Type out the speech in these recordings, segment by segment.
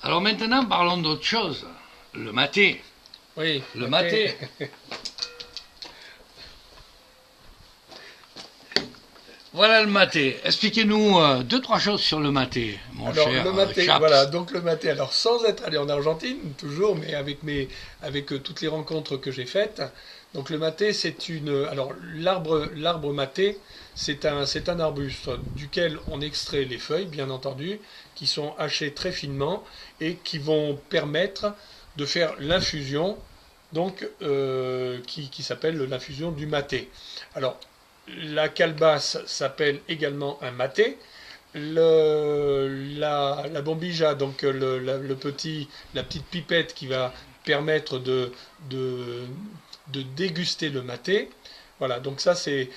Alors maintenant, parlons d'autre chose. Le maté. Oui, Le maté. Voilà le maté. Expliquez-nous deux, trois choses sur le maté, mon Alors cher le maté, Chaps. voilà, donc le maté, alors sans être allé en Argentine, toujours, mais avec toutes les rencontres que j'ai faites. Donc le maté, alors l'arbre maté, c'est un arbuste duquel on extrait les feuilles, bien entendu, qui sont hachées très finement et qui vont permettre de faire l'infusion, donc qui s'appelle l'infusion du maté. Alors la calebasse s'appelle également un maté. La bombija, donc la petite pipette qui va permettre de, de déguster le maté. Voilà, donc ça c'est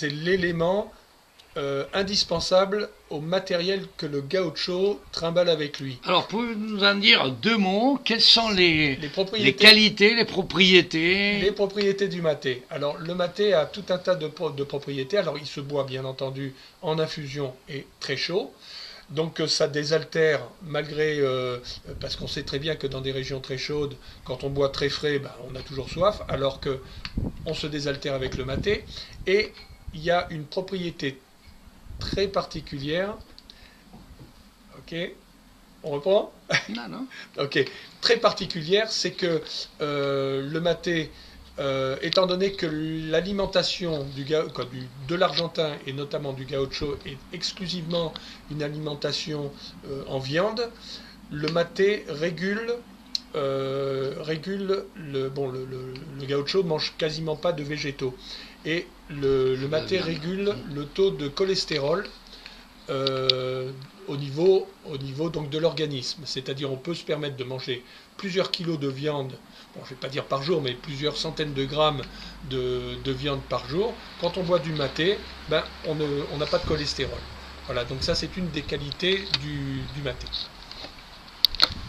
l'élément indispensable au matériel que le gaucho trimballe avec lui. Alors, pouvez-vous nous en dire deux mots? Quelles sont les propriétés, qualités, les propriétés? Les propriétés du maté. Alors, le maté a tout un tas de propriétés. Alors, il se boit bien entendu en infusion et très chaud. Donc ça désaltère malgré parce qu'on sait très bien que dans des régions très chaudes, quand on boit très frais, ben, on a toujours soif, alors que on se désaltère avec le maté. Et il y a une propriété très particulière. Ok, on reprend? Non, non. Ok, très particulière, c'est que le maté, étant donné que l'alimentation de l'Argentin et notamment du gaucho est exclusivement une alimentation en viande, le maté régule le gaucho mange quasiment pas de végétaux et le maté régule le taux de cholestérol au niveau donc de l'organisme. C'est-à-dire on peut se permettre de manger plusieurs kilos de viande, bon, je ne vais pas dire par jour, mais plusieurs centaines de grammes de viande par jour. Quand on boit du maté, ben, on n'a pas de cholestérol. Voilà, donc ça c'est une des qualités du maté.